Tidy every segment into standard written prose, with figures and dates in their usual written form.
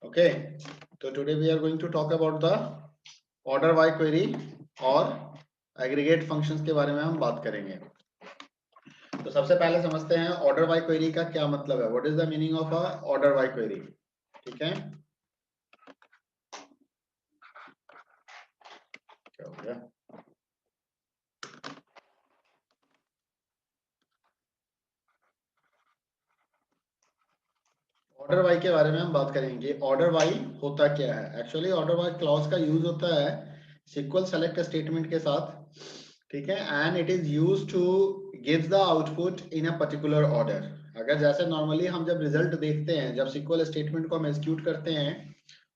Okay, so today we are going to talk about the order by query और aggregate functions के बारे में हम बात करेंगे। तो सबसे पहले समझते हैं order by query का क्या मतलब है। What is the meaning of a order by query? ठीक है, क्या हो गया? ऑर्डर बाई के बारे में हम बात करेंगे। ऑर्डर बाई होता क्या है? एक्चुअली ऑर्डर बाई क्लॉज का यूज होता है सिक्वल सेलेक्ट स्टेटमेंट के साथ, ठीक है, and it is use to give the output in a particular order. अगर जैसे नॉर्मली हम जब रिजल्ट देखते हैं, जब सिक्वल स्टेटमेंट को हम एग्जीक्यूट करते हैं,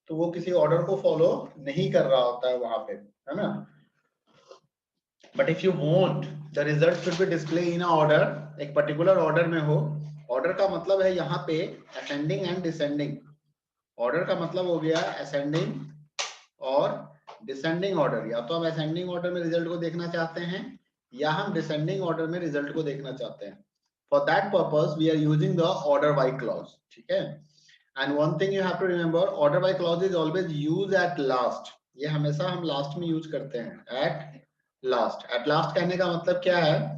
तो वो किसी ऑर्डर को फॉलो नहीं कर रहा होता है वहां पे, है ना। But if you want the result should be display in order, एक पर्टिकुलर ऑर्डर में हो। ऑर्डर का मतलब है यहाँ पे असेंडिंग एंड डिसेंडिंग। ऑर्डर का मतलब हो गया असेंडिंग और डिसेंडिंग ऑर्डर। या तो हम असेंडिंग ऑर्डर में रिजल्ट को देखना चाहते हैं या हम डिसेंडिंग ऑर्डर में रिजल्ट को देखना चाहते हैं। For that purpose we are using the order by clause, ठीक है। And one thing you have to remember, order by clause is always use at last. ये हमेशा हम लास्ट में यूज करते हैं, एट लास्ट। एट लास्ट कहने का मतलब क्या है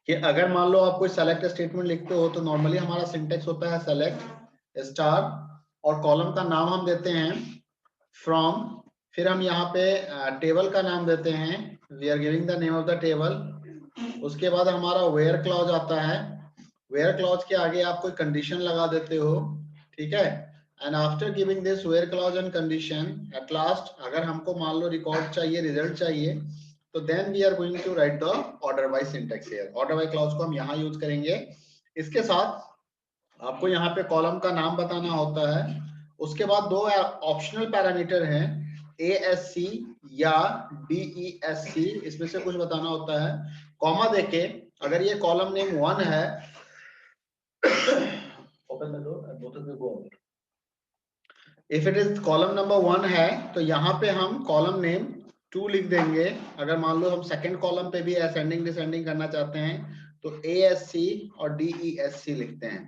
कि अगर मान लो आप कोई सेलेक्ट स्टेटमेंट लिखते हो, तो नॉर्मली हमारा सिंटेक्स होता है सेलेक्ट स्टार और कॉलम का नाम हम देते हैं फ्रॉम, फिर हम यहाँ पे टेबल का नाम देते हैं, we are giving the name of the table. उसके बाद हमारा वेयर क्लॉज आता है। वेयर क्लॉज के आगे आप कोई कंडीशन लगा देते हो, ठीक है। And after giving this where clause and condition, at last अगर हमको मान लो रिकॉर्ड चाहिए, रिजल्ट चाहिए, तो then we are going to write the order by syntax here. Order by clause को हम यहाँ यूज करेंगे। इसके साथ आपको यहाँ पे कॉलम का नाम बताना होता है। उसके बाद दो ऑप्शनल पैरामीटर हैं, ASC या DESC, इसमें से कुछ बताना होता है। कॉमा देके अगर ये कॉलम नेम 1 है, open the door, both of you go out. If it is column number 1 है, तो यहाँ पे हम कॉलम नेम 2 लिख देंगे। अगर मान लो हम सेकंड कॉलम पे भी असेंडिंग डिसेंडिंग करना चाहते हैं, तो ASC और DESC लिखते हैं।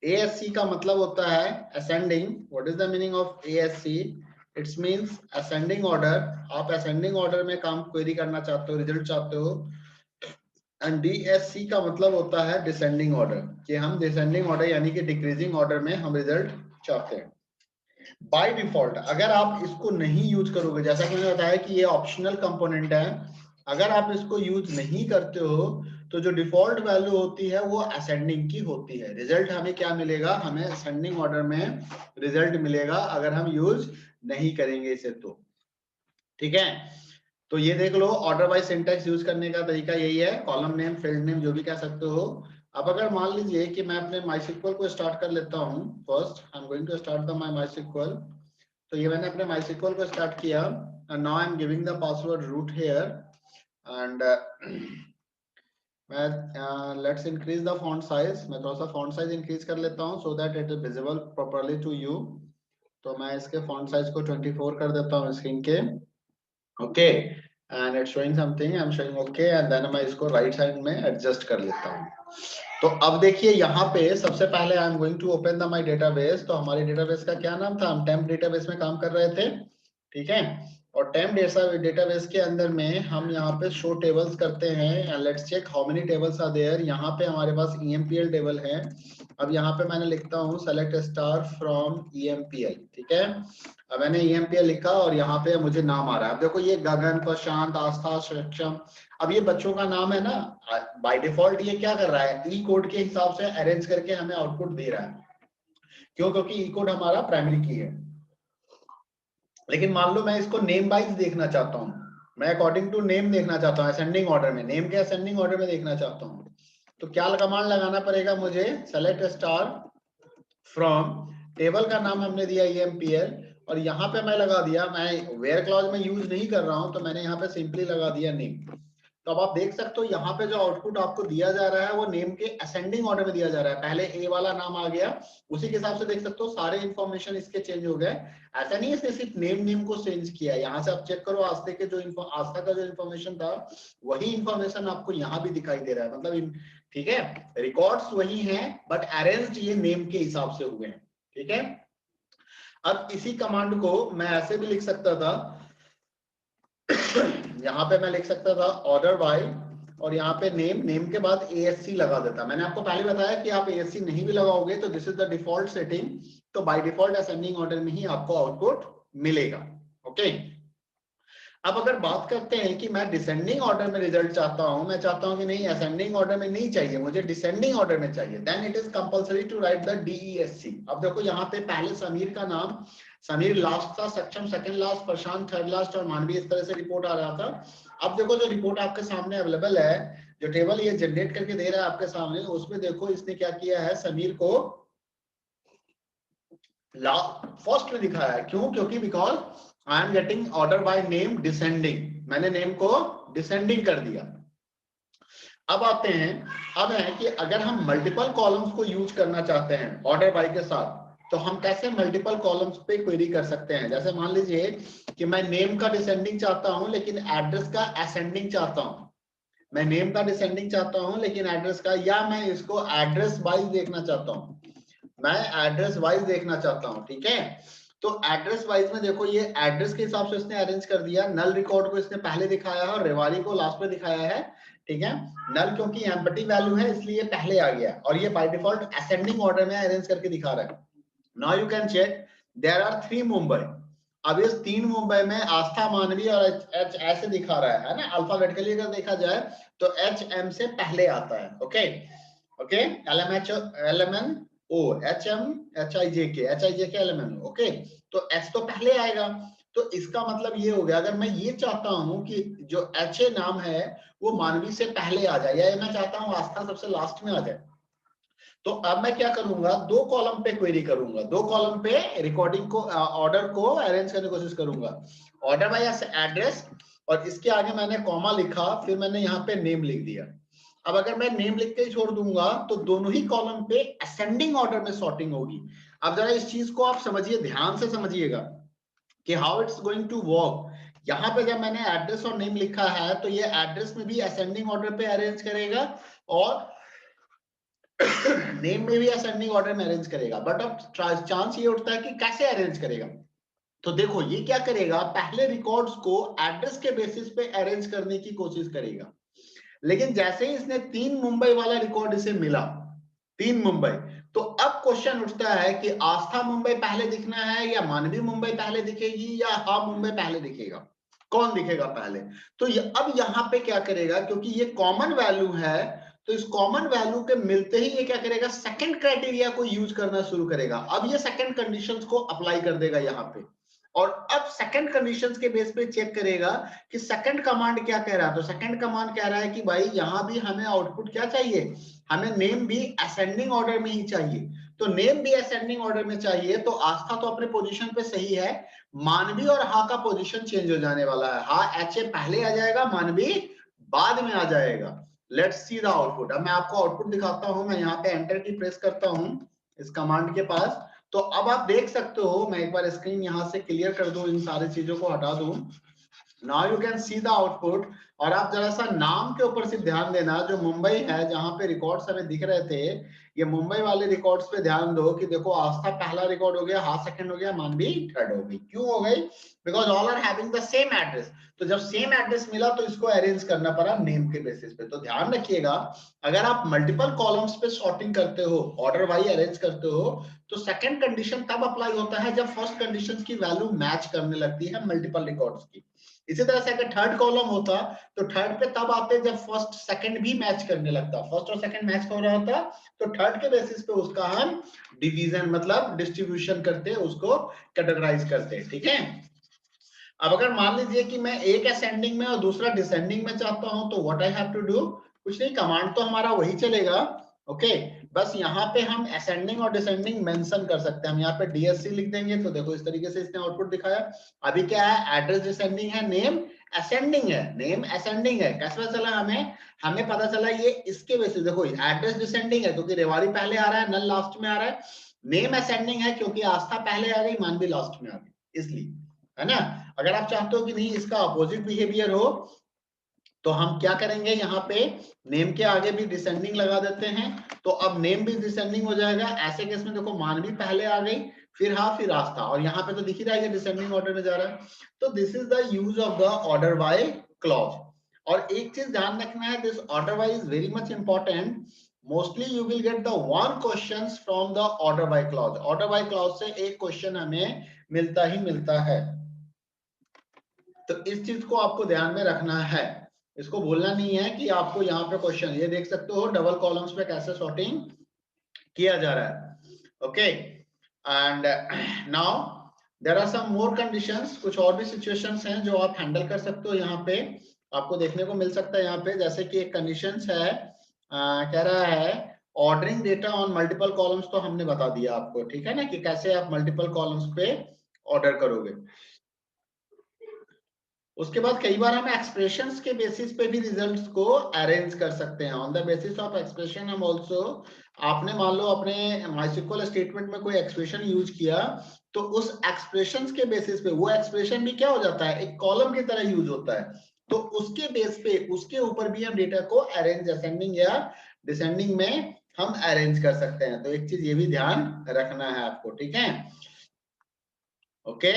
ASC का मतलब होता है ascending. What is the meaning of ASC? It's means ascending order. आप असेंडिंग ऑर्डर में काम क्वेरी करना चाहते हो, रिजल्ट चाहते हो। एंड DSC का मतलब होता है डिसेंडिंग ऑर्डर, कि हम डिसेंडिंग ऑर्डर यानी कि डिक्रीजिंग ऑर्डर में हम रिजल्ट चाहते हैं। बाय डिफॉल्ट अगर आप इसको नहीं यूज करोगे, जैसा कि मैंने बताया कि ये ऑप्शनल कंपोनेंट है, अगर आप इसको यूज नहीं करते हो, तो जो डिफॉल्ट वैल्यू होती है वो असेंडिंग की होती है। रिजल्ट हमें क्या मिलेगा? हमें असेंडिंग ऑर्डर में रिजल्ट मिलेगा अगर हम यूज नहीं करेंगे इसे तो, ठीक है। तो ये देख लो, ऑर्डर बाय सिंटैक्स यूज करने का तरीका यही है। कॉलम नेम, फील्ड नेम, जो भी कह सकते हो। अब अगर मान लीजिए कि मैं अपने MySQL को स्टार्ट कर लेता हूँ, first I am going to start the my MySQL। तो ये मैंने अपने MySQL को स्टार्ट किया and now I am giving the password root here and मैं let's increase the font size. मैं थोड़ा सा फॉन्ट साइज इंक्रीज कर लेता हूँ so that it is visible properly to you. तो मैं इसके फॉन्ट साइज को 24 कर देता हूँ स्क्रीन के, okay. And it's showing something, I am showing okay, and then मैं इसको राइट साइड में एडजस्ट कर लेता हूँ। तो अब देखिए यहाँ पे सबसे पहले I am going to open the my database. तो हमारे डेटाबेस का क्या नाम था? हम टेम्प डेटाबेस में काम कर रहे थे, ठीक है। और टेम्प डेटाबेस के अंदर में हम यहाँ पे शो टेबल्स करते हैं and let's check how many tables are there. यहाँ पे हमारे पास EMPL टेबल है। अब यहाँ पे मैंने लिखता हूँ सेलेक्ट स्टार फ्रॉम EMPL, ठीक है। अब मैंने EMPL लिखा और यहाँ पे मुझे नाम आ रहा है। अब देखो ये गगन, प्रशांत, आस्था, सक्षम, अब ये बच्चों का नाम है ना। बाय डिफॉल्ट ये क्या कर रहा है? ई कोड के हिसाब से अरेंज करके हमें आउटपुट दे रहा है। क्यों? क्योंकि ई कोड हमारा प्राइमरी की है। लेकिन मान लो मैं इसको नेम वाइज देखना चाहता हूँ, मैं अकॉर्डिंग टू नेम देखना चाहता हूँ, असेंडिंग ऑर्डर में, नेम के असेंडिंग ऑर्डर में देखना चाहता हूँ। तो क्या कमांड लगाना पड़ेगा मुझे? सेलेक्ट स्टार फ्रॉम, टेबल का नाम हमने दिया EMPL, और यहाँ पे मैं लगा दिया, मैं वेयर क्लॉज में यूज नहीं कर रहा हूँ, तो मैंने यहाँ पे सिंपली लगा दिया नेम। तो अब आप देख सकते हो यहाँ पे जो आउटपुट आपको दिया जा रहा है वो नेम के असेंडिंग ऑर्डर में दिया जा रहा है। पहले A वाला नाम आ गया, उसी के हिसाब से देख सकते हो सारे इंफॉर्मेशन इसके चेंज हो गए। ऐसा नहीं है सिर्फ नेम को चेंज किया है। यहाँ से आप चेक करो, आस्था के जो आस्था का जो इन्फॉर्मेशन था वही इंफॉर्मेशन आपको यहाँ भी दिखाई दे रहा है। मतलब ठीक है, रिकॉर्ड्स वही हैं बट अरेंज्ड ये नेम के हिसाब से हुए हैं, ठीक है। अब इसी कमांड को मैं ऐसे भी लिख सकता था, यहाँ पे मैं लिख सकता था ऑर्डर बाय, और यहाँ पे नेम के बाद ASC लगा देता। मैंने आपको पहले बताया कि आप ASC नहीं भी लगाओगे तो this is the default setting, तो बाय डिफॉल्ट असेंडिंग ऑर्डर में ही आपको आउटपुट मिलेगा। ओके, अब अगर बात करते हैं कि मैं डिसेंडिंग ऑर्डर में रिजल्ट चाहता हूं, मैं चाहता हूं कि नहीं असेंडिंग ऑर्डर में नहीं चाहिए, मुझे डिसेंडिंग ऑर्डर में चाहिए, then it is compulsory to write the DESC। अब देखो यहाँ पे पहले समीर का नाम, समीर लास्ट था, सक्षम सेकंड लास्ट, प्रशांत थर्ड लास्ट और मानवी, इस तरह से रिपोर्ट आ रहा था। अब देखो जो रिपोर्ट आपके सामने अवेलेबल है, जो टेबल ये जनरेट करके दे रहा है आपके सामने, उसमें देखो इसने क्या किया है, समीर को फर्स्ट में दिखाया है। क्यों? क्योंकि because I am getting order by name descending, मैंने नेम को डिसेंडिंग कर दिया। अब आते हैं, अब है कि अगर हम मल्टीपल कॉलम्स को यूज करना चाहते हैं ऑर्डर बाय के साथ, तो हम कैसे मल्टीपल कॉलम्स पे क्वेरी कर सकते हैं। जैसे मान लीजिए कि मैं नेम का डिसेंडिंग चाहता हूं लेकिन एड्रेस का असेंडिंग चाहता हूं, मैं नेम का डिसेंडिंग चाहता हूं लेकिन एड्रेस का, या मैं इसको एड्रेस वाइज देखना चाहता हूं, मैं एड्रेस वाइज देखना चाहता हूं, ठीक है। तो एड्रेस वाइज में देखो ये एड्रेस के हिसाब से इसने अरेंज कर दिया, नल रिकॉर्ड को इसने पहले दिखाया है और रेवाड़ी को लास्ट में दिखाया है, ठीक है। नल क्योंकि एम्पटी वैल्यू है इसलिए पहले आ गया, और ये बाय डिफॉल्ट असेंडिंग ऑर्डर में अरेंज करके दिखा रहा है। Now you can check, there are 3 Mumbai. अब इस 3 मुंबई में आस्था, मानवी और एच ऐसे दिखा रहा है ना, अल्फाबेटिकली अगर देखा जाए तो HM से पहले आता है। Okay okay, LMN O, HM HIJK LMN, okay, तो H तो पहले आएगा। तो इसका मतलब ये हो गया, अगर मैं ये चाहता हूं कि जो HA नाम है वो मानवी से पहले आ जाए, या मैं चाहता हूं आस्था सबसे लास्ट में आ जाए, तो अब मैं क्या करूंगा, 2 कॉलम पे क्वेरी करूंगा, 2 कॉलम पे रिकॉर्डिंग को, ऑर्डर को अरेंज करने की कोशिश करूंगा। ऑर्डर बाय एड्रेस, और इसके आगे मैंने कॉमा लिखा, फिर मैंने यहाँ पे नेम लिख दिया। अब अगर मैं नेम लिख के ही छोड़ दूंगा तो दोनों ही कॉलम पे असेंडिंग ऑर्डर में सॉर्टिंग होगी। अब जरा इस चीज को आप समझिए, ध्यान से समझिएगा कि how it's going to work. यहाँ पे जब मैंने एड्रेस और नेम लिखा है तो ये एड्रेस में भी असेंडिंग ऑर्डर पे अरेंज करेगा और नेम में भी असेंडिंग ऑर्डर में अरेंज करेगा। बट अब चांस ये उठता है कि कैसे अरेंज करेगा। तो देखो ये क्या करेगा, पहले रिकॉर्ड्स को एड्रेस के बेसिस पे अरेंज करने की कोशिश करेगा, लेकिन जैसे ही इसने 3 मुंबई वाला रिकॉर्ड इसे मिला, 3 मुंबई, तो अब क्वेश्चन उठता है कि आस्था मुंबई पहले दिखना है या मानवी मुंबई पहले दिखेगी या हा मुंबई पहले दिखेगा, कौन दिखेगा पहले। तो अब यहाँ पे क्या करेगा, क्योंकि ये कॉमन वैल्यू है, तो इस कॉमन वैल्यू के मिलते ही ये क्या करेगा, सेकंड क्राइटेरिया को यूज करना शुरू करेगा। अब ये सेकंड कंडीशंस को अप्लाई कर देगा यहाँ पे, और अब सेकंड कंडीशंस के बेस पे चेक करेगा कि सेकंड कमांड क्या कह रहा है। तो सेकंड कमांड कह रहा है कि भाई यहाँ भी हमें आउटपुट क्या चाहिए, हमें नेम भी असेंडिंग ऑर्डर में ही चाहिए। तो नेम भी असेंडिंग ऑर्डर में चाहिए, तो आस्था तो अपने पोजीशन पे सही है, मानवी और हा का पोजीशन चेंज हो जाने वाला है। हा HA पहले आ जाएगा, मानवी बाद में आ जाएगा। Let's see the output. अब मैं आपको आउटपुट दिखाता हूं, मैं यहाँ पे एंटर की प्रेस करता हूं इस कमांड के पास, तो अब आप देख सकते हो, मैं एक बार स्क्रीन यहां से क्लियर कर दूं, इन सारी चीजों को हटा दूं। Now you can see the output. और आप जरा सा नाम के ऊपर से ध्यान देना, जो मुंबई है जहां पे रिकॉर्ड्स हमें दिख रहे थे, ये मुंबई वाले रिकॉर्ड्स पे ध्यान दो कि देखो आस्था पहला रिकॉर्ड हो गया, हा सेकंड हो गया, मानवी थर्ड हो गई। क्यों हो गई? Because all are having the same address. तो जब सेम एड्रेस मिला तो इसको अरेंज करना पड़ा नेम के बेसिस पे। तो ध्यान रखिएगा, अगर आप मल्टीपल कॉलम्स पे सॉर्टिंग करते हो, ऑर्डर वाइज अरेंज करते हो, तो सेकंड कंडीशन तब अप्लाई होता है जब फर्स्ट कंडीशन की वैल्यू मैच करने लगती है मल्टीपल रिकॉर्ड्स की। इसी तरह से अगर थर्ड कॉलम होता तो थर्ड पे तब आते जब फर्स्ट सेकंड भी मैच करने लगता, फर्स्ट और सेकंड मैच हो रहा होता, तो थर्ड के बेसिस पे उसका हम डिवीजन मतलब डिस्ट्रीब्यूशन करते, उसको कैटेगराइज करते, ठीक है। अब अगर मान लीजिए कि मैं एक असेंडिंग में और दूसरा डिसेंडिंग में चाहता हूं, तो what I have to do, कुछ नहीं, कमांड तो हमारा वही चलेगा। ओके, बस यहाँ पे हम असेंडिंग और डिसेंडिंग मेंशन कर सकते हैं। हम यहाँ पे DSC लिख देंगे, तो देखो इस तरीके से इसने आउटपुट दिखाया। अभी क्या है, एड्रेस डिसेंडिंग है, नेम असेंडिंग है, नेम असेंडिंग है। कैसे पता चला हमें, हमें पता चला ये इसके बेसिस, देखो एड्रेस डिसेंडिंग है क्योंकि रेवाड़ी पहले आ रहा है, नल लास्ट में आ रहा है। नेम असेंडिंग है क्योंकि आस्था पहले आ गई, मानवी लास्ट में आ गई, इसलिए, है ना। अगर आप चाहते हो कि नहीं इसका अपोजिट बिहेवियर हो, तो हम क्या करेंगे, यहाँ पे नेम के आगे भी डिसेंडिंग लगा देते हैं, तो अब नेम भी डिसेंडिंग हो जाएगा। ऐसे केस में देखो मानवी पहले आ गई, फिर हाँ फिर रास्ता, और यहाँ पे तो दिख ही रहा है डिसेंडिंग ऑर्डर में जा रहा है। तो this is the use of the order by clause. और एक चीज ध्यान रखना है, this order by is very much important. Mostly you will get the one question from the order by clause. Order by clause से एक question हमें मिलता ही मिलता है। तो इस चीज को आपको ध्यान में रखना है, इसको बोलना नहीं है कि आपको यहाँ पे क्वेश्चन, ये देख सकते हो डबल कॉलम्स पे कैसे सॉर्टिंग किया जा रहा है। Okay, and now there are some more conditions, कुछ और भी सिचुएशंस हैं जो आप हैंडल कर सकते हो। यहाँ पे आपको देखने को मिल सकता है, यहाँ पे जैसे कि एक कंडीशंस है, कह रहा है ordering data on multiple columns, तो हमने बता दिया आपको, ठीक है ना, कि कैसे आप मल्टीपल कॉलम्स पे ऑर्डर करोगे। उसके बाद कई बार हम एक्सप्रेशंस के बेसिस पे भी रिजल्ट्स को अरेंज कर सकते हैं। On the basis of expression हम ऑल्सो, आपने मान लो अपने माइस्क्ल स्टेटमेंट में कोई एक्सप्रेशन यूज किया, तो उस एक्सप्रेशंस के बेसिस पे वो एक्सप्रेशन भी क्या हो जाता है, एक कॉलम की तरह यूज होता है। तो उसके बेस पे, उसके ऊपर भी हम डेटा को अरेंज, असेंडिंग या डिसेंडिंग में हम अरेंज कर सकते हैं। तो एक चीज ये भी ध्यान रखना है आपको, ठीक है। ओके,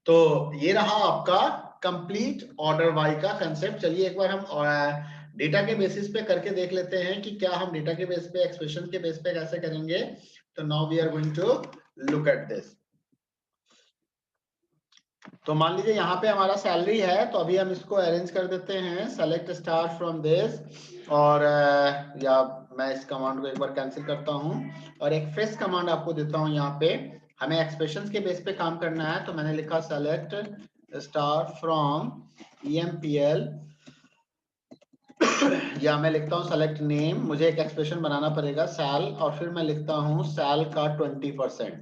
तो ये रहा आपका कंप्लीट ऑर्डर बाय का कंसेप्ट। चलिए एक बार हम डेटा के बेसिस पे करके देख लेते हैं कि क्या हम डेटा के बेस पे, एक्सप्रेशन के बेस पे कैसे करेंगे। तो now we are going to look at this. तो मान लीजिए यहाँ पे हमारा सैलरी है, तो अभी हम इसको अरेंज कर देते हैं, सेलेक्ट स्टार फ्रॉम दिस, और या मैं इस कमांड को एक बार कैंसिल करता हूँ और एक फ्रेश कमांड आपको देता हूँ। यहाँ पे हमें एक्सप्रेशंस के बेस पे काम करना है, तो मैंने लिखा सेलेक्ट स्टार फ्रॉम EMPL, या मैं लिखता हूँ सेलेक्ट नेम, मुझे एक एक्सप्रेशन बनाना पड़ेगा सैल, और फिर मैं लिखता हूँ सैल का 20%,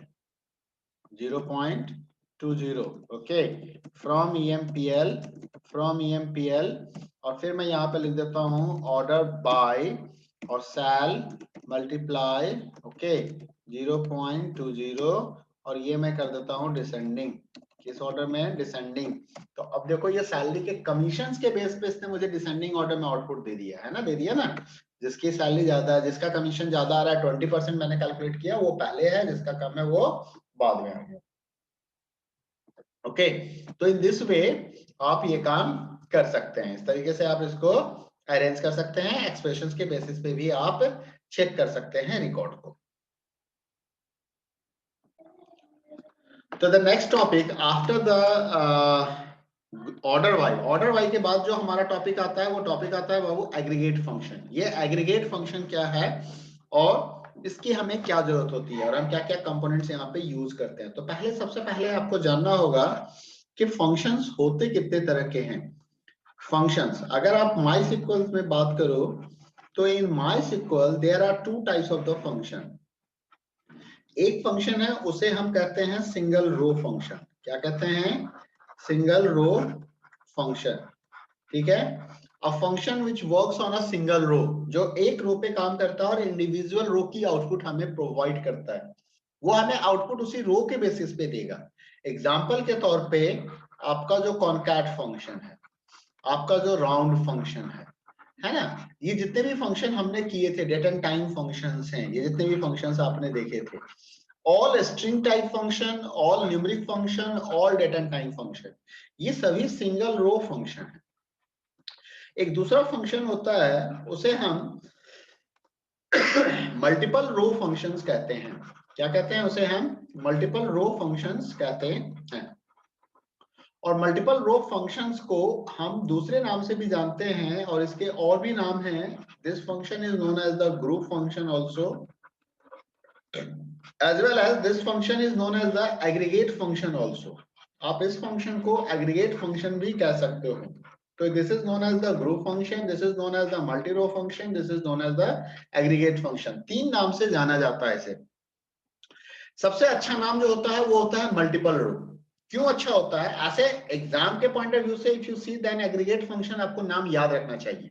0.20, ओके, फ्रॉम EMPL, और फिर मैं यहाँ पे लिख देता हूँ ऑर्डर बाय और सैल मल्टीप्लाई, ओके, 0.20, और ये मैं कर देता हूँ डिसेंडिंग, किस ऑर्डर में, डिसेंडिंग। तो अब देखो ये सैलरी के कमीशंस के बेस पे इसने मुझे डिसेंडिंग ऑर्डर में आउटपुट दे दिया है ना, दे दिया ना। जिसकी सैलरी ज्यादा है, जिसका कमीशन ज्यादा आ रहा है, 20% मैंने कैलकुलेट किया, वो पहले है, जिसका कम है वो बाद में आ गया। ओके, तो इन दिस वे आप ये काम कर सकते हैं, इस तरीके से आप इसको अरेंज कर सकते हैं। एक्सप्रेशंस के बेसिस पे भी आप चेक कर सकते हैं रिकॉर्ड को। तो the next topic after the order by के बाद जो हमारा टॉपिक आता है, वो टॉपिक आता है बाबू एग्रीगेट फंक्शन। ये एग्रीगेट फंक्शन क्या है और इसकी हमें क्या जरूरत होती है और हम क्या क्या कंपोनेंट्स यहाँ पे यूज करते हैं। तो पहले, सबसे पहले आपको जानना होगा कि फंक्शंस होते कितने तरह के हैं। फंक्शंस, अगर आप MySQL में बात करो, तो in MySQL there are two types of the function. एक फंक्शन है, उसे हम कहते हैं सिंगल रो फंक्शन। क्या कहते हैं, सिंगल रो फंक्शन, ठीक है। A function which works on a single row, जो एक रो पे काम करता है और इंडिविजुअल रो की आउटपुट हमें प्रोवाइड करता है। वो हमें आउटपुट उसी रो के बेसिस पे देगा। एग्जाम्पल के तौर पे आपका जो कॉनकैट फंक्शन है, आपका जो राउंड फंक्शन है ना, ये जितने भी फंक्शन हमने किए थे, डेट एंड टाइम फंक्शंस हैं, ये जितने भी फंक्शंस आपने देखे थे, all string type function, all numeric function, all date and time function, ये सभी सिंगल रो फंक्शन है। एक दूसरा फंक्शन होता है, उसे हम मल्टीपल रो फंक्शंस कहते हैं। क्या कहते हैं उसे हम, मल्टीपल रो फंक्शंस कहते हैं। और मल्टीपल रो फंक्शंस को हम दूसरे नाम से भी जानते हैं, और इसके और भी नाम हैं। This function is known as the group function also, as well as this function is known as the aggregate function also। आप इस फंक्शन को एग्रीगेट फंक्शन भी कह सकते हो। तो this is known as the group function, this is known as the multi row function, this is known as the aggregate function. तीन नाम से जाना जाता है इसे। सबसे अच्छा नाम जो होता है वो होता है मल्टीपल रो। क्यों अच्छा होता है, ऐसे एग्जाम के पॉइंट ऑफ व्यू से if you see then aggregate function आपको नाम याद रखना चाहिए,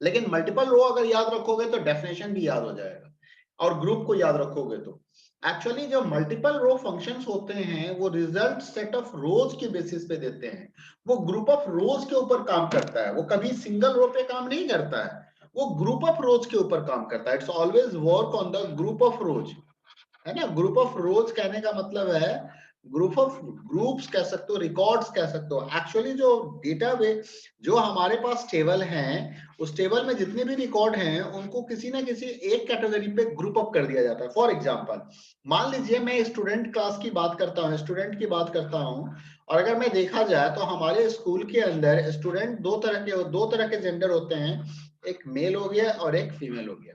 लेकिन मल्टीपल रो अगर याद रखोगे तो डेफिनेशन भी याद हो जाएगा, और ग्रुप को याद रखोगे तो एक्चुअली जो मल्टीपल रो फंक्शंस होते हैं वो रिजल्ट सेट ऑफ रोज के बेसिस पे देते हैं। वो ग्रुप ऑफ रोज के ऊपर काम करता है, वो कभी सिंगल रो पे काम नहीं करता है, वो ग्रुप ऑफ रोज के ऊपर काम करता है। It's always work on the group of रोज, है ना। ग्रुप ऑफ रोज कहने का मतलब है ग्रुप ऑफ ग्रुप्स कह सकते हो, रिकॉर्ड्स कह सकते हो। एक्चुअली जो डेटाबेस जो हमारे पास टेबल हैं, उस टेबल में जितने भी रिकॉर्ड हैं उनको किसी ना किसी एक कैटेगरी पे ग्रुप अप कर दिया जाता है। फॉर एग्जांपल मान लीजिए मैं स्टूडेंट क्लास की बात करता हूँ, स्टूडेंट की बात करता हूँ, और अगर मैं देखा जाए तो हमारे स्कूल के अंदर स्टूडेंट दो तरह के जेंडर होते हैं, एक मेल हो गया और एक फीमेल हो गया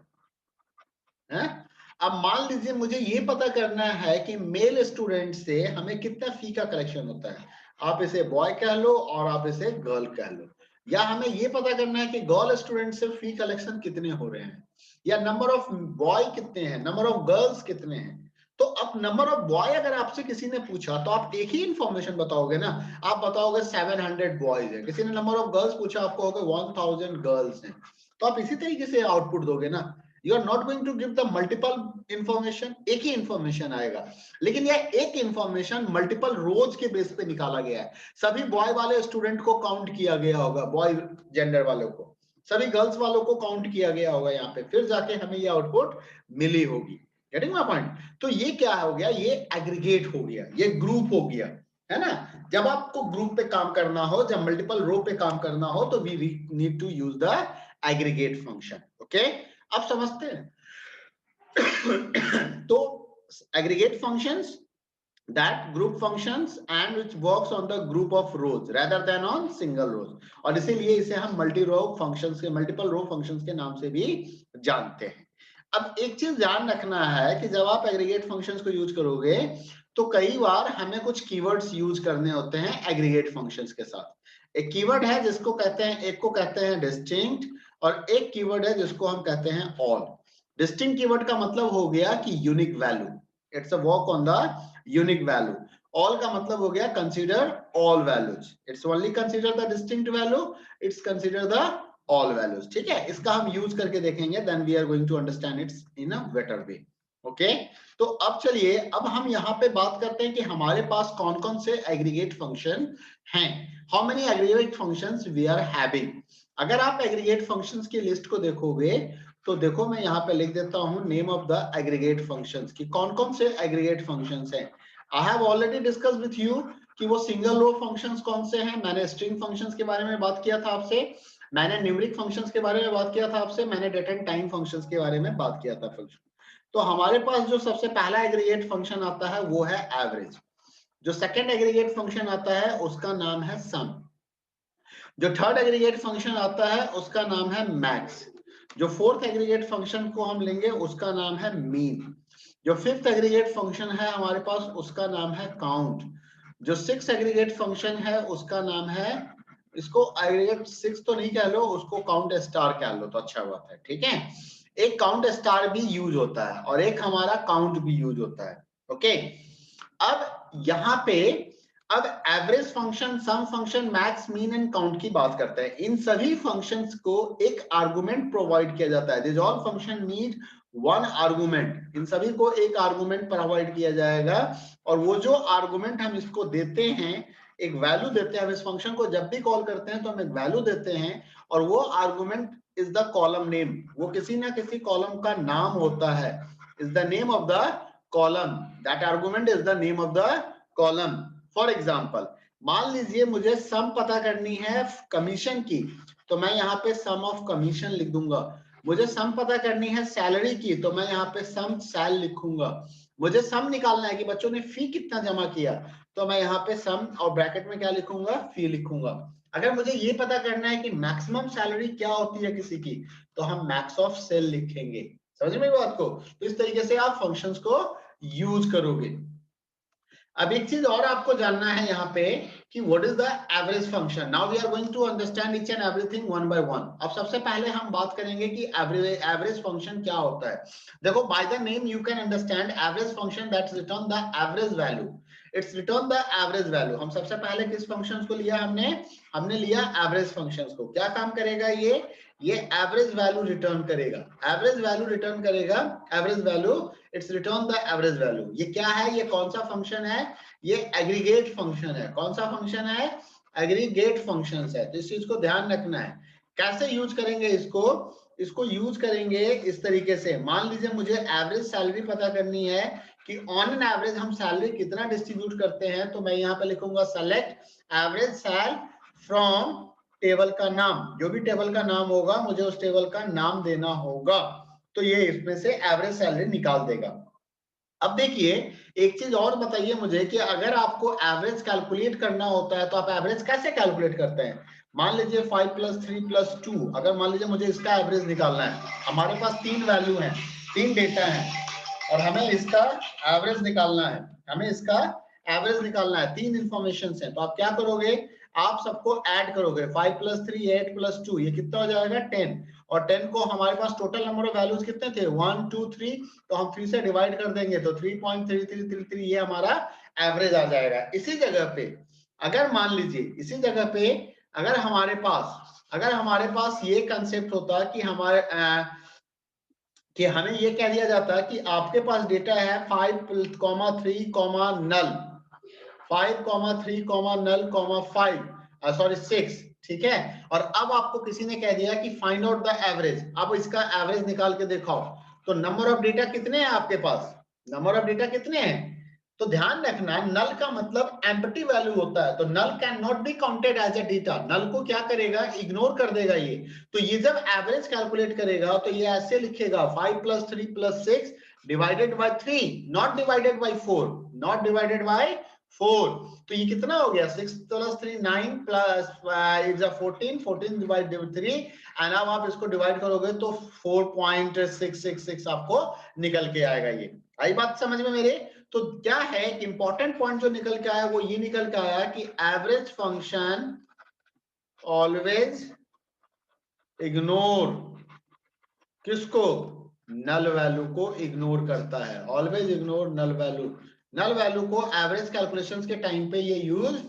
है। अब मान लीजिए मुझे ये पता करना है कि मेल स्टूडेंट से हमें कितना फी का कलेक्शन होता है। आप इसे बॉय कह लो और आप इसे गर्ल कह लो, या हमें ये पता करना है कि गर्ल स्टूडेंट से फी कलेक्शन कितने हो रहे हैं, या नंबर ऑफ बॉय कितने हैं, नंबर ऑफ गर्ल्स कितने हैं। तो अब नंबर ऑफ बॉय अगर आपसे किसी ने पूछा तो आप एक ही इंफॉर्मेशन बताओगे ना, आप बताओगे 700 बॉयज है। किसी ने नंबर ऑफ गर्ल्स पूछा, आपको होगा 1000 गर्ल्स हैं। तो आप इसी तरीके से आउटपुट दोगे ना। You are not going to give the multiple information, एक ही इंफॉर्मेशन आएगा। लेकिन यह एक इंफॉर्मेशन मल्टीपल रोज के बेस पे निकाला गया है। सभी बॉय वाले स्टूडेंट को काउंट किया गया होगा, बॉय जेंडर वालों को, सभी गर्ल्स वालों को काउंट किया गया होगा यहाँ पे, फिर जाके हमें ये आउटपुट मिली होगी। Getting my point. तो ये क्या हो गया, ये एग्रीगेट हो गया, ये ग्रुप हो गया, है ना। जब आपको ग्रुप पे काम करना हो, जब मल्टीपल रो पे काम करना हो, तो we need to use the aggregate function. Okay, आप समझते हैं। तो aggregate functions that group functions and which works on the group of rows rather than on single rows, और इसीलिए इसे हम मल्टी रो फंक्शंस के, मल्टीपल रो फंक्शंस के नाम से भी जानते हैं। अब एक चीज ध्यान रखना है कि जब आप एग्रीगेट फंक्शंस को यूज करोगे तो कई बार हमें कुछ कीवर्ड्स यूज करने होते हैं एग्रीगेट फंक्शंस के साथ। एक कीवर्ड है जिसको कहते हैं, एक को कहते हैं डिस्टिंक्ट, और एक कीवर्ड है जिसको हम कहते हैं ऑल। डिस्टिंक्ट कीवर्ड का मतलब हो गया कि unique value, it's a work on the unique value. All का मतलब हो गया consider all values, it's only consider the distinct value, it's consider the all values. ठीक है, इसका हम यूज करके देखेंगे, then we are going to understand it's in a better way. Okay, तो अब चलिए, अब हम यहाँ पे बात करते हैं कि हमारे पास कौन कौन से एग्रीगेट फंक्शन हैं। How many aggregate functions we are having. अगर आप एग्रीगेट फंक्शंस की लिस्ट को देखोगे तो देखो मैं यहाँ पे लिख देता हूँ name of the aggregate functions की कौन कौन से एग्रीगेट फंक्शंस हैं। I have already discuss with you कि वो सिंगल रो फंक्शंस कौन से हैं। मैंने स्ट्रिंग फंक्शंस के बारे में बात किया था आपसे, मैंने न्यूमेरिक फंक्शंस के बारे में बात किया था आपसे, मैंने डेट एंड टाइम फंक्शंस के बारे में बात किया था फंक्शन। तो हमारे पास जो सबसे पहला एग्रीगेट फंक्शन आता है वो है एवरेज। जो सेकंड एग्रीगेट फंक्शन आता है उसका नाम है सम। जो थर्ड एग्रीगेट फंक्शन आता है उसका नाम है मैक्स। जो फोर्थ एग्रीगेट फंक्शन को हम लेंगे उसका नाम है मीन। जो फिफ्थ एग्रीगेट फंक्शन है हमारे पास उसका नाम है काउंट। जो सिक्स एग्रीगेट फंक्शन है उसका नाम है, इसको एग्रीगेट सिक्स तो नहीं कह लो, उसको काउंट स्टार कह लो तो अच्छा बात है। ठीक है, एक काउंट स्टार भी यूज होता है और एक हमारा काउंट भी यूज होता है। ओके, अब यहाँ पे अब average function, sum function, max, mean and count की बात करते हैं। इन सभी फंक्शंस को एक आर्गुमेंट प्रोवाइड किया जाता है। This all function need one argument. इन सभी को एक आर्गुमेंट प्रोवाइड किया जाएगा, और वो जो आर्गुमेंट हम इसको देते हैं, एक वैल्यू देते हैं। हम इस फंक्शन को जब भी कॉल करते हैं तो हम एक वैल्यू देते हैं, और वो argument is the column name. वो किसी ना किसी कॉलम का नाम होता है, is the name of the column. That argument is the name of the column. For example, मान लीजिए मुझे सम पता करनी है कमीशन की, तो मैं यहाँ पे सम ऑफ कमीशन लिख दूंगा। मुझे सम पता करनी है सैलरी की, तो मैं यहाँ पे सम सैल लिखूंगा। मुझे सम निकालना है कि बच्चों ने फी कितना जमा किया, तो मैं यहाँ पे सम और ब्रैकेट में क्या लिखूंगा, फी लिखूंगा। अगर मुझे ये पता करना है कि मैक्सिमम सैलरी क्या होती है किसी की, तो हम मैक्स ऑफ सेल लिखेंगे। समझ में बात को। तो इस तरीके से आप फंक्शंस को यूज करोगे। अब एक चीज और आपको जानना है यहाँ पे कि what is the average function. Now we are going to understand each and everything one by one. अब सबसे पहले हम बात करेंगे कि एवरेज फंक्शन क्या होता है। देखो, by the name you can understand average function that's return the average value. It's return the average value. हम सबसे पहले किस फंक्शन को लिया, हमने लिया एवरेज फंक्शन को। क्या काम करेगा ये एवरेज वैल्यू रिटर्न करेगा। एवरेज वैल्यू रिटर्न करेगा, average value, it's return the average value. ये क्या है, ये कौन सा फंक्शन है, ये एग्रीगेट फंक्शन है। कौन सा फंक्शन है, एग्रीगेट फंक्शन है। तो इस चीज को ध्यान रखना है। कैसे यूज करेंगे इसको यूज करेंगे इस तरीके से। मान लीजिए मुझे एवरेज सैलरी पता करनी है कि ऑन एन एवरेज हम सैलरी कितना डिस्ट्रीब्यूट करते हैं, तो मैं यहाँ पे लिखूंगा select average sal from table का नाम, जो भी टेबल का नाम होगा मुझे उस टेबल का नाम देना होगा, तो ये इसमें से एवरेज सैलरी निकाल देगा। अब देखिए एक चीज और बताइए मुझे कि अगर आपको एवरेज कैलकुलेट करना होता है तो आप एवरेज कैसे कैलकुलेट करते हैं? मान लीजिए 5 + 3 + 2, अगर मान लीजिए मुझे इसका एवरेज निकालना है, हमारे पास 3 वैल्यू है, 3 डेटा है और हमें इसका एवरेज निकालना है, हमें इसका एवरेज निकालना है, 3 इंफॉर्मेशन है, तो आप क्या करोगे, आप सबको ऐड करोगे, 5 + 3 8 + 2 ये कितना हो जाएगा 10, और 10 को हमारे पास टोटल नंबर ऑफ वैल्यूज कितने थे 1 2 3, तो हम 3 से डिवाइड कर देंगे तो 3.3333 ये हमारा एवरेज आ जाएगा। इसी जगह पे अगर मान लीजिए इसी जगह पे अगर हमारे पास ये कंसेप्ट होता कि हमारे कि हमें ये कह दिया जाता है कि आपके पास डेटा है 5, 3, नल, 5, 3, नल, 5 सॉरी 6, ठीक है। और अब आपको किसी ने कह दिया कि फाइंड आउट द एवरेज, अब इसका एवरेज निकाल के दिखाओ, तो नंबर ऑफ डेटा कितने हैं आपके पास, नंबर ऑफ डेटा कितने हैं, तो ध्यान रखना नल का मतलब एम्प्टी वैल्यू होता है, तो null can not be counted as a data, null को क्या करेगा इग्नोर कर देगा ये, तो ये जब एवरेज कैलकुलेट करेगा तो ये ऐसे लिखेगा 5 + 3 + 6 divided by 3, not divided by 4, not divided by 4, तो ये कितना हो गया 6 + 3 9 + 14, 14 डिवाइडेड बाय 3, एंड अब आप इसको डिवाइड करोगे तो 4.666 आपको निकल के आएगा। ये आई बात समझ में मेरे? तो क्या है इंपॉर्टेंट पॉइंट जो निकल के आया वो ये निकल के आया कि एवरेज फंक्शन ऑलवेज इग्नोर किसको, नल वैल्यू को इग्नोर करता है, always ignore null value, null value को एवरेज कैलकुलेशंस के टाइम पे ये यूज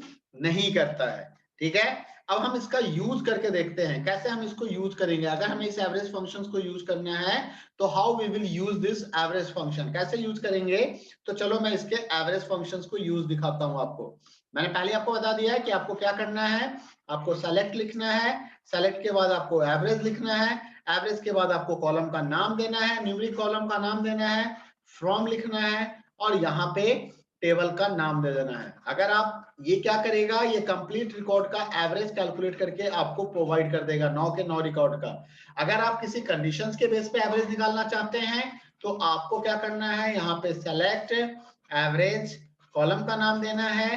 नहीं करता है, ठीक है। अब हम इसका यूज करके देखते हैं कैसे हम इसको यूज करेंगे, अगर हमें इस एवरेज फंक्शंस को यूज करना है तो how we will use this average function, कैसे यूज करेंगे, तो चलो मैं इसके एवरेज फंक्शंस को यूज दिखाता हूं आपको। मैंने पहले आपको बता दिया है कि आपको क्या करना है, आपको सेलेक्ट लिखना है, सेलेक्ट के बाद आपको एवरेज लिखना है, एवरेज के बाद आपको कॉलम का नाम देना है, न्यूमेरिक कॉलम का नाम देना है, फ्रॉम लिखना है और यहाँ पे टेबल का नाम दे देना है। अगर आप ये क्या करेगा, ये कंप्लीट रिकॉर्ड का एवरेज कैलकुलेट करके आपको प्रोवाइड कर देगा 9 के 9 रिकॉर्ड का। अगर आप किसी कंडीशंस के बेस पे एवरेज निकालना चाहते हैं तो आपको क्या करना है, यहाँ पे सेलेक्ट एवरेज, कॉलम का नाम देना है,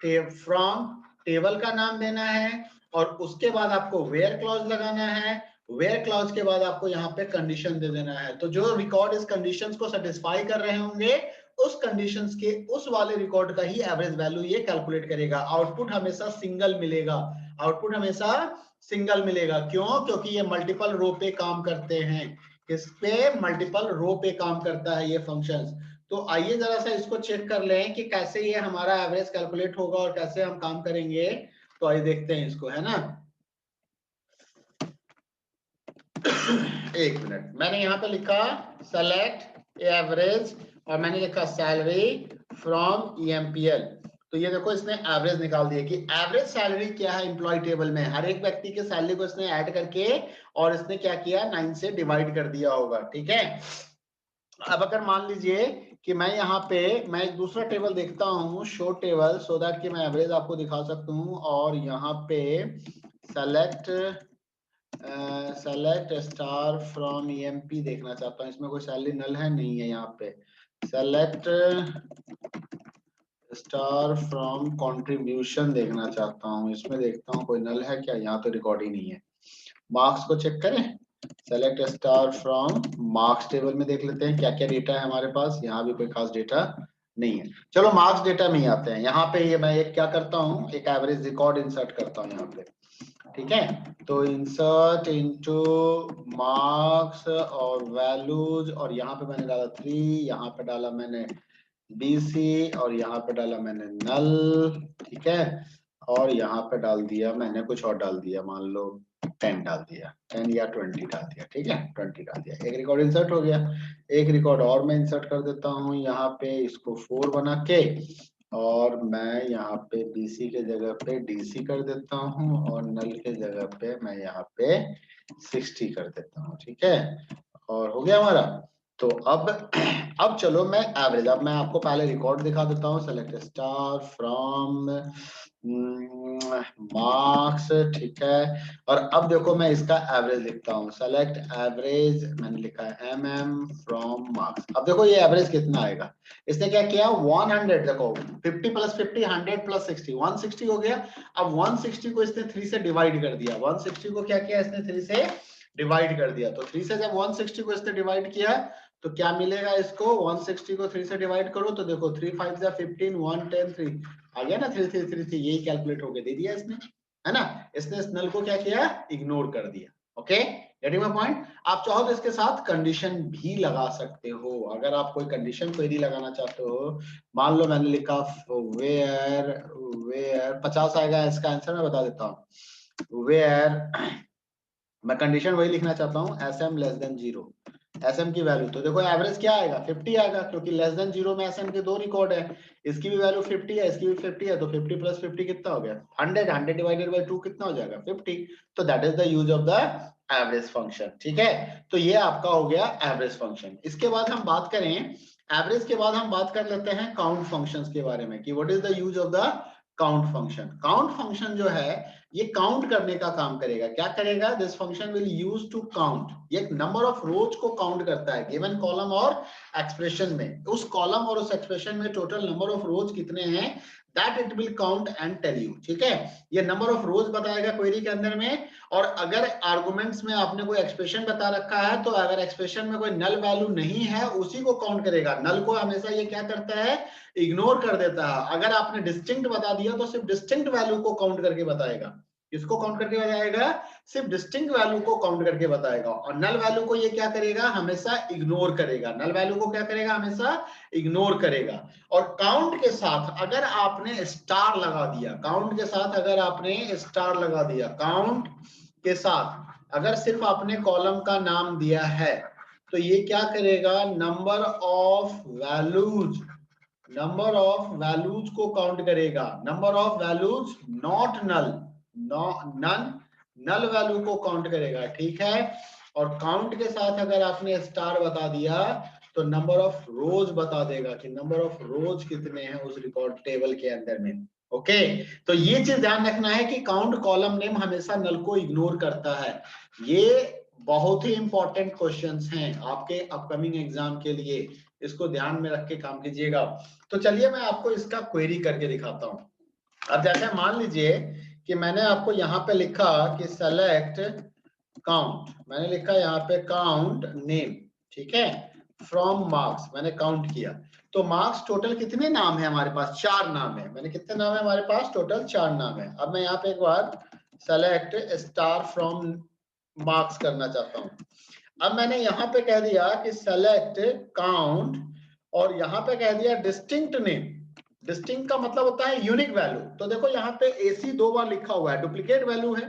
फ्रॉम टेबल का नाम देना है और उसके बाद आपको वेयर क्लॉज लगाना है, वेयर क्लॉज के बाद आपको यहाँ पे कंडीशन दे देना है, तो जो रिकॉर्ड इस कंडीशंस को सेटिस्फाई कर रहे होंगे उस कंडीशंस के उस वाले रिकॉर्ड का ही एवरेज वैल्यू ये कैलकुलेट करेगा। आउटपुट हमेशा सिंगल मिलेगा, आउटपुट हमेशा सिंगल मिलेगा, क्यों, क्योंकि ये मल्टीपल रो पे काम करते हैं, किस पे, मल्टीपल रो पे काम करता है ये फंक्शंस। तो आइए जरा सा इसको चेक कर लें कि कैसे ये हमारा एवरेज कैलकुलेट होगा और कैसे हम काम करेंगे, तो आइए देखते हैं इसको, है ना। एक मिनट, मैंने यहाँ पे लिखा सेलेक्ट एवरेज और मैंने लिखा सैलरी फ्रॉम ईएमपीएल, तो ये देखो इसने एवरेज निकाल दिया कि एवरेज सैलरी क्या है एम्प्लॉय टेबल में, हर एक व्यक्ति के सैलरी को इसने ऐड करके और इसने क्या किया 9 से डिवाइड कर दिया होगा, ठीक है। अब अगर मान लीजिए कि मैं यहाँ पे मैं एक दूसरा टेबल देखता हूँ, शो टेबल, सो दैट कि मैं एवरेज आपको दिखा सकता हूँ, और यहाँ पे select select star from EMP देखना चाहता हूँ, इसमें कोई सैलरी नल है नहीं है, यहाँ पे सेलेक्ट स्टार फ्रॉम कंट्रीब्यूशन देखना चाहता हूँ, इसमें देखता हूँ कोई नल है क्या, यहाँ तो रिकॉर्ड ही नहीं है। मार्क्स को चेक करें, select star from marks table में देख लेते हैं क्या क्या डेटा है हमारे पास, यहाँ भी कोई खास डेटा नहीं है। चलो मार्क्स डेटा में ही आते हैं, यहाँ पे ये मैं एक क्या करता हूँ, एक एवरेज रिकॉर्ड इंसर्ट करता हूँ यहाँ पे, ठीक है। तो इंसर्ट इनटू मार्क्स और वैल्यूज, और यहाँ पे मैंने डाला 3, यहाँ पे डाला मैंने बीसी और यहाँ पे डाला मैंने नल, ठीक है, और यहाँ पे डाल दिया मैंने कुछ और डाल दिया, मान लो 10 डाल दिया, 10 या 20 डाल दिया, ठीक है 20 डाल दिया, एक रिकॉर्ड इंसर्ट हो गया। एक रिकॉर्ड और मैं इंसर्ट कर देता हूँ यहाँ पे, इसको 4 बना के, और मैं यहाँ पे बीसी के जगह पे डीसी कर देता हूँ और नल के जगह पे मैं यहाँ पे 60 कर देता हूँ, ठीक है, और हो गया हमारा। तो अब चलो मैं एवरेज, अब मैं आपको पहले रिकॉर्ड दिखा देता हूँ। सेलेक्ट स्टार फ्रॉम मार्क्स, ठीक है। और अब देखो मैं इसका एवरेज लिखता हूँ, सेलेक्ट एवरेज, मैंने लिखा है mm फ्रॉम मार्क्स। अब देखो ये एवरेज कितना आएगा, इसने क्या किया 100, देखो 50 + 50 100 + 60 160 हो गया। अब 160 को इसने 3 से डिवाइड कर दिया, 160 को क्या किया इसने 3 से डिवाइड कर दिया। तो 3 से जब 160 को इसने डिवाइड किया तो क्या मिलेगा इसको, 160 को 3 से डिवाइड करो तो देखो 3 5 जा 15 1 10 3 आ गया ना, 3 3 3 3, यही कैलकुलेट होके दे दिया इसने, है ना। इसने इस नल को क्या किया, इग्नोर कर दिया। Okay, getting my point. आप चाहो तो इसके साथ कंडीशन भी लगा सकते हो, अगर आप कोई कंडीशन क्वेरी लगाना चाहते हो। मान लो मैंने लिखा वेयर वेयर 50 आएगा, इसका आंसर मैं बता देता हूँ। वेयर मैं कंडीशन वही लिखना चाहता हूँ, SM लेस देन 0, SM की वैल्यू, तो देखो एवरेज क्या आएगा 50 आएगा, क्योंकि लेस देन 0 में SM के 2 रिकॉर्ड है। इसकी भी वैल्यू 50 है, इसकी भी 50 है, तो 50 + 50 कितना हो गया 100, 100 डिवाइडेड बाय 2 कितना हो जाएगा 50। तो that is the use of the average function, ठीक है। तो ये आपका हो गया एवरेज फंक्शन। इसके बाद हम बात करें एवरेज के बाद हम बात कर लेते हैं काउंट फंक्शंस के बारे में, कि what is the use of the count function. Count function जो है ये काउंट करने का काम करेगा। क्या करेगा, this function will use to count, ये नंबर ऑफ रोज को काउंट करता है गिवन कॉलम और एक्सप्रेशन में। उस कॉलम और उस एक्सप्रेशन में टोटल नंबर ऑफ रोज कितने हैं that it will count and tell you, ठीक है। ये नंबर ऑफ रोज बताएगा क्वेरी के अंदर में। और अगर आर्गुमेंट्स में आपने कोई एक्सप्रेशन बता रखा है तो अगर एक्सप्रेशन में कोई नल वैल्यू नहीं है उसी को काउंट करेगा, नल को हमेशा ये क्या करता है, इग्नोर कर देता है। अगर आपने डिस्टिंक्ट बता दिया तो सिर्फ डिस्टिंक्ट वैल्यू को काउंट करके बताएगा। किसको काउंट करके बताएगा, सिर्फ डिस्टिंक्ट वैल्यू को काउंट करके बताएगा। और नल वैल्यू को ये क्या करेगा, हमेशा इग्नोर करेगा। नल वैल्यू को क्या करेगा, हमेशा इग्नोर करेगा। और काउंट के साथ अगर आपने स्टार लगा दिया, काउंट के साथ अगर आपने स्टार लगा दिया, काउंट के साथ अगर सिर्फ आपने कॉलम का नाम दिया है तो ये क्या करेगा, number of values, number of values को काउंट करेगा। Number of values not null, none null value को काउंट करेगा, ठीक है। और काउंट के साथ अगर आपने स्टार बता दिया तो नंबर ऑफ रोज बता देगा कि नंबर ऑफ रोज कितने हैं उस रिकॉर्ड टेबल के अंदर में। ओके, तो ये चीज ध्यान रखना है कि काउंट कॉलम नेम हमेशा नल को इग्नोर करता है। ये बहुत ही इंपॉर्टेंट क्वेश्चंस हैं आपके अपकमिंग एग्जाम के लिए, इसको ध्यान में रख के काम कीजिएगा। तो चलिए मैं आपको इसका क्वेरी करके दिखाता हूं। अब जैसे मान लीजिए कि मैंने आपको यहाँ पे लिखा कि सेलेक्ट काउंट, मैंने लिखा यहाँ पे काउंट नेम, ठीक है, फ्रॉम मार्क्स, मैंने काउंट किया। तो मार्क्स टोटल कितने नाम है हमारे पास, 4 नाम है। मैंने कितने नाम है हमारे पास, टोटल 4 नाम है। अब मैं यहाँ पे एक बार सेलेक्ट स्टार फ्रॉम मार्क्स करना चाहता हूँ। अब मैंने यहाँ पे कह दिया कि सेलेक्ट काउंट और यहाँ पे कह दिया डिस्टिंक्ट नेम। डिस्टिंक्ट का मतलब होता है यूनिक वैल्यू। तो देखो यहाँ पे AC 2 बार लिखा हुआ है, डुप्लीकेट वैल्यू है,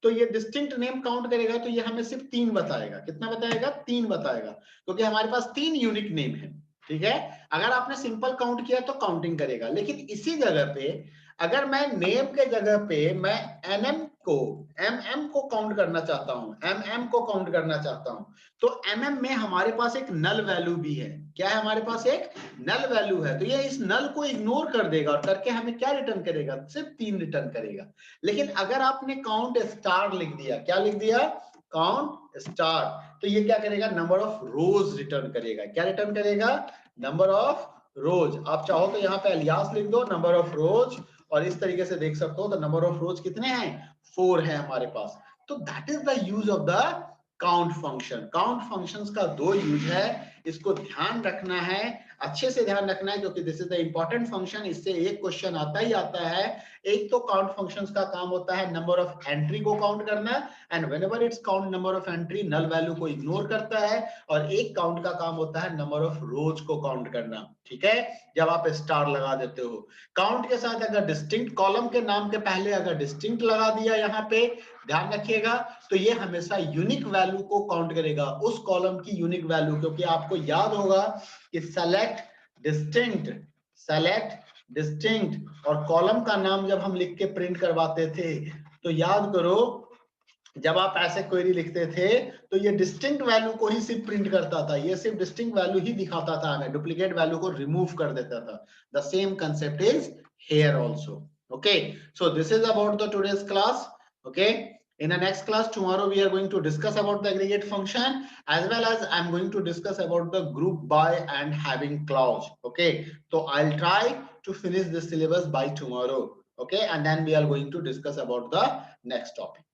तो ये डिस्टिंक्ट नेम काउंट करेगा तो ये हमें सिर्फ 3 बताएगा। कितना बताएगा, 3 बताएगा, क्योंकि हमारे पास 3 यूनिक नेम है, ठीक है। अगर आपने सिंपल काउंट किया तो काउंटिंग करेगा, लेकिन इसी जगह पे अगर मैं नेम के जगह पे मैं MM को काउंट करना चाहता हूं, MM को काउंट करना चाहता हूं, तो MM में हमारे पास एक नल वैल्यू भी है। क्या है, हमारे पास एक नल वैल्यू है, तो ये इस नल को इग्नोर कर देगा और करके हमें क्या रिटर्न करेगा, सिर्फ 3 रिटर्न करेगा। लेकिन अगर आपने काउंट स्टार लिख दिया, क्या लिख दिया, काउंट स्टार, तो ये क्या करेगा, नंबर ऑफ रोज रिटर्न करेगा। क्या रिटर्न करेगा, नंबर ऑफ रोज। आप चाहो तो यहाँ पे अलियास लिख दो, नंबर ऑफ रोज, और इस तरीके से देख सकते हो तो नंबर ऑफ रोज कितने हैं, 4 है हमारे पास। तो that is the use of the count function. Count functions का 2 यूज है, इसको ध्यान रखना है, अच्छे से ध्यान रखना है, क्योंकि this is the important function. इससे एक क्वेश्चन आता ही आता है। एक तो काउंट फंक्शंस का काम होता है नंबर ऑफ एंट्री को काउंट करना, and whenever it's count number of entry null value को इग्नोर करता है। और एक काउंट का काम होता है नंबर ऑफ रोज को काउंट करना, ठीक है, जब आप स्टार लगा देते हो। काउंट के साथ अगर डिस्टिंक्ट, कॉलम के नाम के पहले अगर डिस्टिंक्ट लगा दिया यहाँ पे, ध्यान रखिएगा, तो ये हमेशा यूनिक वैल्यू को काउंट करेगा, उस कॉलम की यूनिक वैल्यू। क्योंकि आपको याद होगा कि सेलेक्ट डिस्टिंक्ट और कॉलम का नाम जब हम लिख के प्रिंट करवाते थे तो याद करो जब आप ऐसे क्वेरी लिखते थे तो ये डिस्टिंक्ट वैल्यू को ही सिर्फ प्रिंट करता था, ये सिर्फ डिस्टिंक्ट वैल्यू ही दिखाता था हमें, डुप्लीकेट वैल्यू को रिमूव कर देता था. The same concept is here also. Okay, so this is about the today's class. Okay, in the next class tomorrow we are going to discuss about the aggregate function, as well as I'm going to discuss about the group by and having clause. Okay, so I'll try to finish this syllabus by tomorrow. Okay, and then we are going to discuss about the next topic.